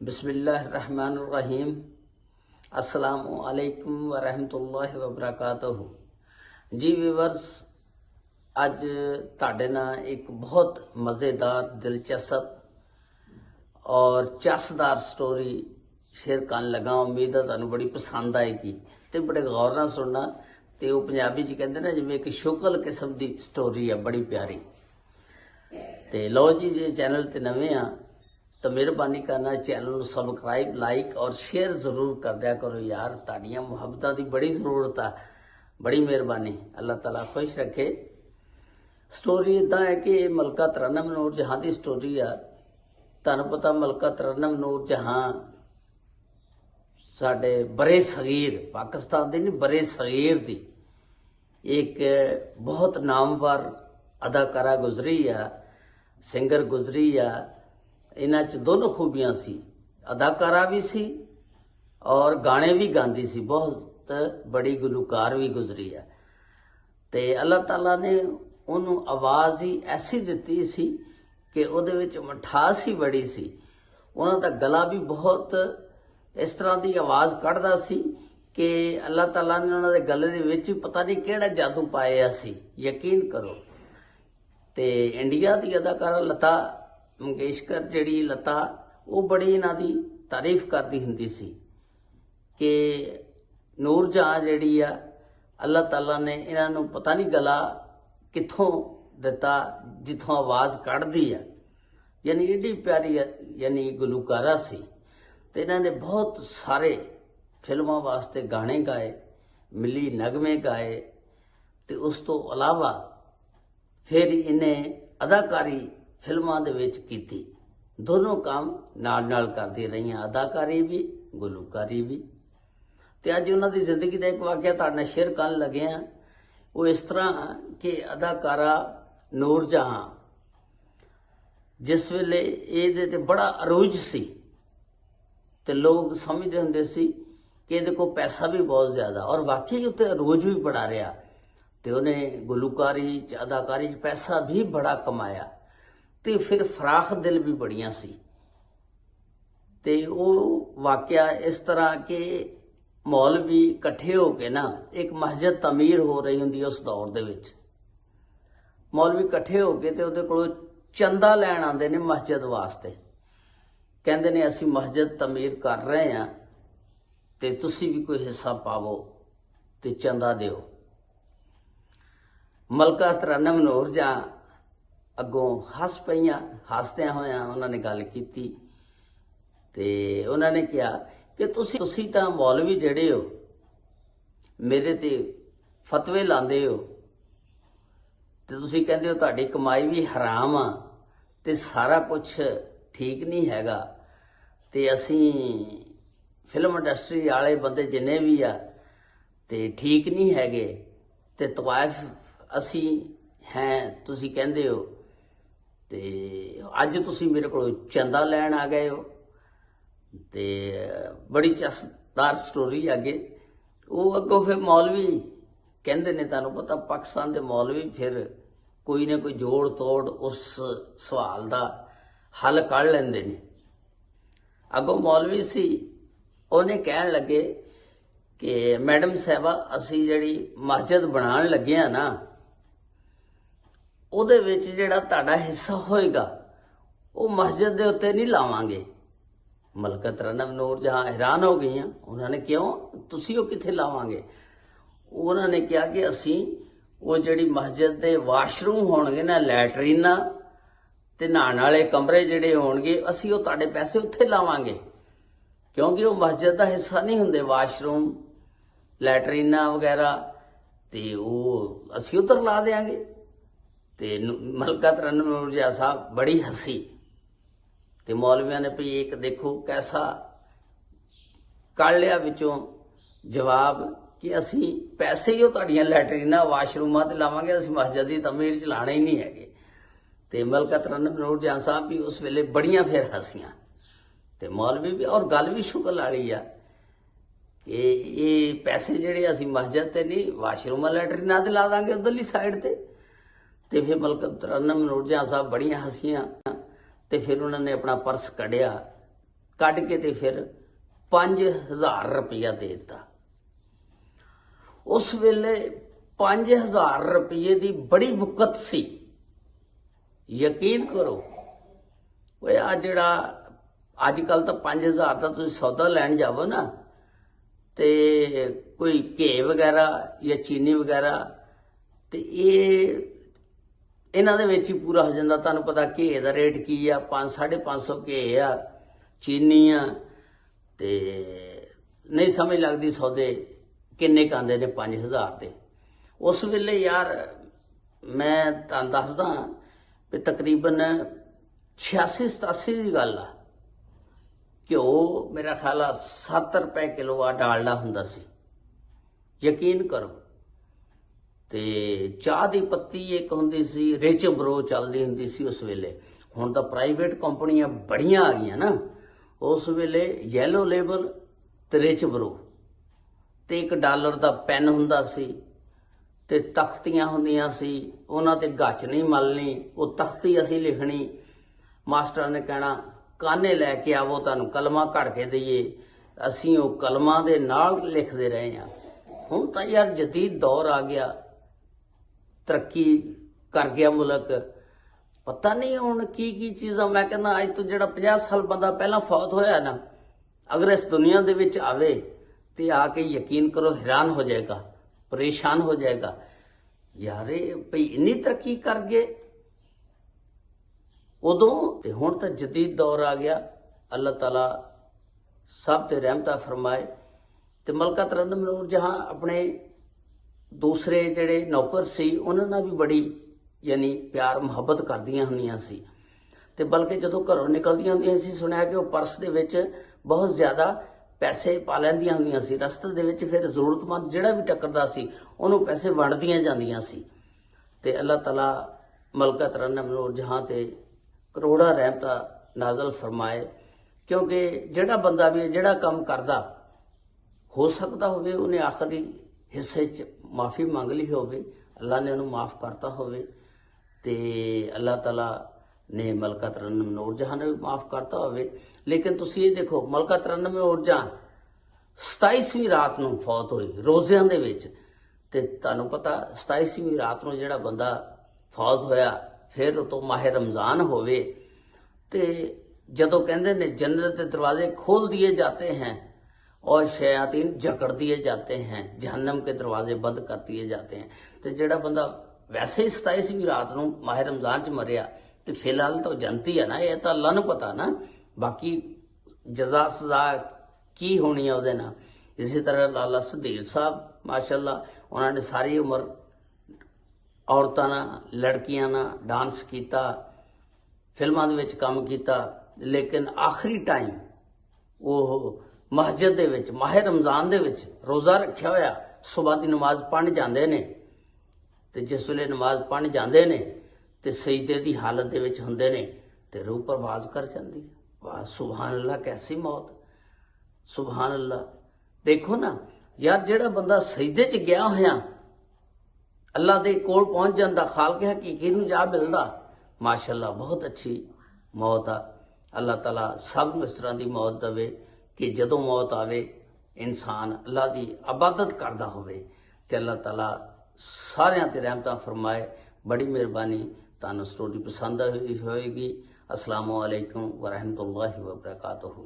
बिस्मिल्लाहिर्रहमानिर्रहीम। अस्सलामु अलैकुम वरहमतुल्लाहि वबरकातुहू। जी व्यूवर्स, अज तुहाडे नाल एक बहुत मज़ेदार, दिलचस्प और चसदार स्टोरी शेयर करन लगा। उम्मीद है तुहानू बड़ी पसंद आएगी तो बड़े गौर नाल सुनना। तो वो पंजाबी च कहते ना जिवें एक शुकल किस्म की स्टोरी है, बड़ी प्यारी। तो लो जी, जे चैनल ते नवे आ तो मेहरबानी करना चैनल को सबसक्राइब, लाइक और शेयर जरूर कर दिया करो यार। तुहाडियां मुहब्बतां की बड़ी जरूरत है, बड़ी मेहरबानी। अल्लाह ताला खुश रखे। स्टोरी इदा है कि मलका तरन्नुम नूर जहां की स्टोरी है। तुहानू पता मलका तरन्नुम नूर जहां साडे बरे सगीर पाकिस्तान की नहीं, बरे सगीर की एक बहुत नामवर अदाकारा गुजरी है, सिंगर गुजरी है। इन्हां च दोनों खूबियां सी, अदाकारा भी सी और गाने भी गाती सी, बहुत बड़ी गुलूकार भी गुजरी है। तो अल्लाह ताला ने उन्होंने आवाज़ ही ऐसी दिती सी कि उहदे विच मिठास ही बड़ी सी। उन्हां दा गला भी बहुत इस तरह की आवाज़ कढ़दा सी कि अल्लाह ताला ने उन्हां दे गले दे विच पता नहीं किहड़ा जादू पाया सी, यकीन करो। तो इंडिया की अदाकारा लता मंगेशकर जिहड़ी लता, वो बड़ी इन्हां दी तारीफ करती हुंदी सी कि नूर जहां जिहड़ी आ, अल्लाह ताला ने इन्हां नूं पता नहीं गला कित्थों दिता जिथों आवाज़ कढ़दी आ। यानी एडी प्यारी यानी गुलूकारा सी। तो इन्हां ने बहुत सारे फिल्मां वास्ते गाने गाए, मिली नगमे गाए। तो उस तो अलावा फिर इन्हें अदाकारी फिल्मां दे विच कीती। दोनों काम नाल नाल करदी रही, अदाकारी भी गुलूकारी भी। तो अज उन्हां दी जिंदगी का एक वाक़या तुहाडे नाल शेयर करन लगे हैं। वो इस तरह कि अदाकारा नूर जहां जिस वेले इहदे ते बड़ा अरूज सी, तो लोग समझते हुंदे सी कि इहदे कोल पैसा भी बहुत ज़्यादा, और वाकई उत्ते अरूज भी बड़ा रहा। तो उन्हें गुलूकारी च अदाकारी च पैसा भी बड़ा कमाया। तो फिर फराख दिल भी बड़ियां सी। तो वो वाकया इस तरह के मौलवी इकट्ठे होके ना, एक मस्जिद तमीर हो रही होंगी उस दौर दे विच। मौलवी इकट्ठे होके तो उहदे कोलों चंदा लैण आंदे ने मस्जिद वास्ते। कहंदे ने असीं मस्जिद तमीर कर रहे हैं तो तुसीं भी कोई हिस्सा पावो तो चंदा दिओ। मलका तरन्नुम नूर जहां अगों हस पईयां, हसदियां होइयां उन्होंने गल कीती। ते उन्होंने कहा कि तुसीं तां मौलवी जिहड़े हो, मेरे ते फतवे लांदे हो, ते तुसीं कहंदे हो तुहाडी कमाई भी हराम आ ते सारा कुछ ठीक नहीं हैगा। ते असीं फिल्म इंडस्ट्री वाले बंदे जिन्ने भी आ ते ठीक नहीं हैगे। ते तवाइफ असी हैं, तुसीं कहंदे हो। ते अज तुसीं मेरे कोलों चंदा लैण आ गए हो। ते बड़ी चसदार स्टोरी अगे। वो अगों फिर मौलवी कहंदे ने, तुहानूं पता पाकिस्तान दे मौलवी फिर कोई ना कोई जोड़ तोड़ उस सवाल दा हल कढ़ लैंदे ने। अगों मौलवी सी, उन्हें कहण लगे कि मैडम साहबा, असीं जिहड़ी मस्जिद बनाउण लगे आ ना, ਉਹਦੇ ਵਿੱਚ ਜਿਹੜਾ ਤੁਹਾਡਾ हिस्सा होएगा वो मस्जिद के उत्ते नहीं लावांगे। मलका तरन्नुम नूर जहां हैरान हो गई। उन्होंने क्यों, तुसीं वो कित्थे लावांगे? उन्होंने कहा कि असीं वो जिहड़ी मस्जिद के वाशरूम होणगे ना, लैटरीना ते नहाण वाले कमरे जिहड़े होणगे, असीं वो तुहाडे पैसे उत्थे लावांगे, क्योंकि वो मस्जिद का हिस्सा नहीं हुंदे। वाशरूम, लैटरीना वगैरह ते वो असीं उधर ला देंगे। तो मलका तरन्नुम नूर जहां साहब बड़ी हसी। तो मौलविया ने भी एक देखो कैसा कढ़ लिया विचों जवाब कि असी पैसे ही तुहाडियां लैटरीना वाशरूमां ते लावांगे, असीं मस्जिद की तमीर चलाने ही नहीं हैगे। तो मलका तरन्नुम नूर जहां साहब भी उस वेले बड़ियां फिर हसियां। तो मौलवी भी, और गल भी शुक्र वाली आ कि ये पैसे जिहड़े असीं मस्जिद ते नहीं, वाशरूमां लैटरीना ते ला दांगे उधरली साइड ते। तो फिर मलका तरन्नुम नूर जहां साहब बड़ियां हसियां। तो फिर उन्होंने अपना पर्स कढ़िया ਕੱਢ ਕੇ ਤੇ ਫਿਰ 5000 ਰੁਪਇਆ ਦੇ ਦਿੱਤਾ। ਉਸ ਵੇਲੇ 5000 ਰੁਪਏ ਦੀ ਬੜੀ ਵਕਤ ਸੀ। ਯਕੀਨ ਕਰੋ ਓਏ ਆ ਜਿਹੜਾ ਅੱਜ ਕੱਲ ਤਾਂ 5000 ਦਾ ਤੁਸੀਂ ਸੌਦਾ ਲੈਣ ਜਾਵੋ ਨਾ ਤੇ ਕੋਈ ਘੇ ਵਗੈਰਾ ਜਾਂ ਚੀਨੀ ਵਗੈਰਾ ਤੇ ਇਹਨਾਂ ਦੇ ਵਿੱਚ ਹੀ ਪੂਰਾ ਹੋ ਜਾਂਦਾ। ਤੁਹਾਨੂੰ ਪਤਾ ਘੇ ਦਾ ਰੇਟ ਕੀ ਆ, 500-550 ਘੇ ਆ, ਚੀਨੀ ਆ, ਤੇ ਨਹੀਂ ਸਮਝ ਲੱਗਦੀ ਸੌਦੇ ਕਿੰਨੇ ਕੁ ਆਉਂਦੇ ਨੇ 5000 ਦੇ। ਉਸ ਵੇਲੇ ਯਾਰ ਮੈਂ ਤੁਹਾਨੂੰ ਦੱਸਦਾ ਵੀ ਤਕਰੀਬਨ 86-87 ਦੀ ਗੱਲ ਆ। ਘਿਓ ਮੇਰਾ ਖਿਆਲ ਆ 7 ਰੁਪਏ ਕਿਲੋ ਆ ਡਾਲਡਾ ਹੁੰਦਾ ਸੀ, ਯਕੀਨ ਕਰੋ। ਤੇ ਚਾਹ ਦੀ ਪੱਤੀ ਇੱਕ ਹੁੰਦੀ ਸੀ, ਰਿਚ ਬਰੋ ਚੱਲਦੀ ਹੁੰਦੀ ਸੀ ਉਸ ਵੇਲੇ। ਹੁਣ ਤਾਂ ਪ੍ਰਾਈਵੇਟ ਕੰਪਨੀਆਂ ਬੜੀਆਂ ਆ ਗਈਆਂ ਨਾ। ਉਸ ਵੇਲੇ ਯੈਲੋ ਲੇਬਲ ਤੇ ਰਿਚ ਬਰੋ ਤੇ $1 ਦਾ ਪੈਨ ਹੁੰਦਾ ਸੀ ਤੇ ਤਖਤੀਆਂ ਹੁੰਦੀਆਂ ਸੀ, ਉਹਨਾਂ ਤੇ ਗੱਚ ਨਹੀਂ ਮਲਣੀ, ਉਹ ਤਖਤੀ ਅਸੀਂ ਲਿਖਣੀ। ਮਾਸਟਰਾਂ ਨੇ ਕਹਿਣਾ ਕਾਨੇ ਲੈ ਕੇ ਆਵੋ, ਤੁਹਾਨੂੰ ਕਲਮਾਂ ਘੜ ਕੇ ਦਈਏ। ਅਸੀਂ ਉਹ ਕਲਮਾਂ ਦੇ ਨਾਲ ਲਿਖਦੇ ਰਹੇ ਹਾਂ। ਹੁਣ ਤਾਂ ਯਾਰ ਜਦੀਦ ਦੌਰ ਆ ਗਿਆ, ਤਰੱਕੀ ਕਰ ਗਿਆ ਮੁਲਕ, ਪਤਾ ਨਹੀਂ ਹੁਣ ਕੀ ਕੀ ਚੀਜ਼ਾਂ। ਮੈਂ ਕਹਿੰਦਾ ਅੱਜ ਤੋਂ ਜਿਹੜਾ 50 ਸਾਲ ਬੰਦਾ ਪਹਿਲਾਂ ਫੌਤ ਹੋਇਆ ਨਾ, ਅਗਰ ਇਸ ਦੁਨੀਆ ਦੇ ਵਿੱਚ ਆਵੇ ਤੇ ਆ ਕੇ ਯਕੀਨ ਕਰੋ ਹੈਰਾਨ ਹੋ ਜਾਏਗਾ, ਪਰੇਸ਼ਾਨ ਹੋ ਜਾਏਗਾ। ਯਾਰ ਇਹ ਭਈ ਇੰਨੀ ਤਰੱਕੀ ਕਰ ਗਏ ਉਦੋਂ, ਤੇ ਹੁਣ ਤਾਂ ਜਦੀਦ ਦੌਰ ਆ ਗਿਆ। ਅੱਲਾਹ ਤਾਲਾ ਸਭ ਤੇ ਰਹਿਮਤਾਂ ਫਰਮਾਏ। ਤੇ ਮਲਕਾ ਤਰੰਨੁਮ ਨੂਰ ਜਹਾਂ ਆਪਣੇ ਦੂਸਰੇ ਜਿਹੜੇ ਨੌਕਰ ਸੀ ਉਹਨਾਂ ਨਾਲ ਵੀ ਬੜੀ ਯਾਨੀ ਪਿਆਰ ਮੁਹੱਬਤ ਕਰਦੀਆਂ ਹੁੰਦੀਆਂ ਸੀ। ਤੇ ਬਲਕਿ ਜਦੋਂ ਘਰੋਂ ਨਿਕਲਦੀਆਂ ਹੁੰਦੀਆਂ ਸੀ, ਸੁਣਿਆ ਕਿ ਉਹ ਪਰਸ ਦੇ ਵਿੱਚ ਬਹੁਤ ਜ਼ਿਆਦਾ ਪੈਸੇ ਪਾ ਲੈਂਦੀਆਂ ਹੁੰਦੀਆਂ ਸੀ। ਰਸਤੇ ਦੇ ਵਿੱਚ ਫਿਰ ਜ਼ਰੂਰਤਮੰਦ ਜਿਹੜਾ ਵੀ ਟੱਕਰਦਾ ਸੀ ਉਹਨੂੰ ਪੈਸੇ ਵੰਡਦੀਆਂ ਜਾਂਦੀਆਂ ਸੀ। ਤੇ ਅੱਲਾਹ ਤਾਲਾ ਮਲਕਾ ਤਰੰਨੁਮ ਨੂਰ ਜਹਾਂ ਤੇ ਕਰੋੜਾਂ ਰਹਿਮਤਾਂ ਨਾਜ਼ਲ ਫਰਮਾਏ। ਕਿਉਂਕਿ ਜਿਹੜਾ ਬੰਦਾ ਵੀ ਜਿਹੜਾ ਕੰਮ ਕਰਦਾ, ਹੋ ਸਕਦਾ ਹੋਵੇ ਉਹਨੇ ਆਖਰੀ ਹਿੱਸੇ 'ਚ ਮਾਫੀ ਮੰਗ ਲਈ ਹੋਵੇ, ਅੱਲਾ ਨੇ ਉਹਨੂੰ ਮਾਫ ਕਰਤਾ ਹੋਵੇ, ਤੇ ਅੱਲਾਹ ਤਾਲਾ ਨੇ ਮਲਕਾ ਤਰੰਨੁਮ ਨੂਰ ਜਹਾਂ ਨੇ ਵੀ ਮਾਫ ਕਰਤਾ ਹੋਵੇ। ਲੇਕਿਨ ਤੁਸੀਂ ਇਹ ਦੇਖੋ, ਮਲਕਾ ਤਰੰਨੁਮ ਨੂਰ ਜਹਾਂ 27ਵੀਂ ਰਾਤ ਨੂੰ ਫੌਤ ਹੋਈ ਰੋਜ਼ਿਆਂ ਦੇ ਵਿੱਚ। ਤੇ ਤੁਹਾਨੂੰ ਪਤਾ 27ਵੀਂ ਰਾਤ ਨੂੰ ਜਿਹੜਾ ਬੰਦਾ ਫੌਤ ਹੋਇਆ, ਫਿਰ ਉਹ ਤੋਂ ਮਾਹ ਰਮਜ਼ਾਨ ਹੋਵੇ, ਤੇ ਜਦੋਂ ਕਹਿੰਦੇ ਨੇ जन्नत के दरवाजे खोल दिए जाते हैं और शयातीन जकड़ दिए जाते हैं, जहन्नम के दरवाजे बंद कर दिए जाते हैं। तो ਜਿਹੜਾ ਬੰਦਾ ਵੈਸੇ ਹੀ 27ਵੀਂ ਰਾਤ ਨੂੰ ਮਾਹ ਰਮਜ਼ਾਨ 'ਚ ਮਰਿਆ ਤੇ ਫਿਲਹਾਲ ਤਾਂ ਜੰਨਤੀ ਹੈ ਨਾ, ਇਹ ਤਾਂ ਅੱਲਾ ਨੂੰ ਪਤਾ ਨਾ ਬਾਕੀ ਜਜ਼ਾ ਸਜ਼ਾ ਕੀ ਹੋਣੀ ਹੈ ਉਹਦੇ ਨਾਲ। ਇਸੇ ਤਰ੍ਹਾਂ ਲਾਲਾ ਸੁਧੀਰ ਸਾਹਿਬ ਮਾਸ਼ਾਅੱਲਾ, ਉਹਨਾਂ ਨੇ ਸਾਰੀ ਉਮਰ ਔਰਤਾਂ ਨਾਲ, ਲੜਕੀਆਂ ਨਾਲ ਡਾਂਸ ਕੀਤਾ, ਫਿਲਮਾਂ ਦੇ ਵਿੱਚ ਕੰਮ ਕੀਤਾ, ਲੇਕਿਨ ਆਖਰੀ ਟਾਈਮ ਉਹ ਮਸਜਿਦ ਦੇ ਵਿੱਚ ਮਾਹ ਰਮਜ਼ਾਨ ਦੇ ਵਿੱਚ ਰੋਜ਼ਾ ਰੱਖਿਆ ਹੋਇਆ, ਸੁਬਹ ਦੀ ਨਮਾਜ਼ ਪੜ੍ਹਨ ਜਾਂਦੇ ਨੇ। ਤੇ ਜਿਸ ਵੇਲੇ ਨਮਾਜ਼ ਪੜ੍ਹਨ ਜਾਂਦੇ ਨੇ ਤੇ ਸਜਦੇ ਦੀ ਹਾਲਤ ਦੇ ਵਿੱਚ ਹੁੰਦੇ ਨੇ ਤੇ ਰੂਹ ਪਰਵਾਜ਼ ਕਰ ਜਾਂਦੀ ਹੈ। ਵਾਹ ਸੁਭਾਨ ਅੱਲਾ, ਕੈਸੀ ਮੌਤ, ਸੁਭਾਨ ਅੱਲਾ। ਦੇਖੋ ਨਾ ਯਾਰ, ਜਿਹੜਾ ਬੰਦਾ ਸਜਦੇ 'ਚ ਗਿਆ ਹੋਇਆ ਅੱਲਾ ਦੇ ਕੋਲ ਪਹੁੰਚ ਜਾਂਦਾ, ਖਾਲਕ ਹਕੀਕੀ ਨੂੰ ਜਾ ਮਿਲਦਾ, ਮਾਸ਼ਾਅੱਲਾ ਬਹੁਤ ਅੱਛੀ ਮੌਤ ਆ। ਅੱਲਾਹ ਤਾਲਾ ਸਭ ਨੂੰ ਇਸ ਤਰ੍ਹਾਂ ਦੀ ਮੌਤ ਦੇਵੇ ਕਿ ਜਦੋਂ ਮੌਤ ਆਵੇ ਇਨਸਾਨ ਅੱਲਾ ਦੀ ਇਬਾਦਤ ਕਰਦਾ ਹੋਵੇ ਤੇ ਅੱਲਾਹ ਤਾਲਾ ਸਾਰਿਆਂ ਤੇ ਰਹਿਮਤਾਂ ਫਰਮਾਏ। ਬੜੀ ਮਿਹਰਬਾਨੀ। ਤੁਹਾਨੂੰ ਸਟੋਰੀ ਪਸੰਦ ਆਈ ਹੋਏਗੀ। अस्सलामु अलैकुम व रहमतुल्लाहि व बरकातुहू।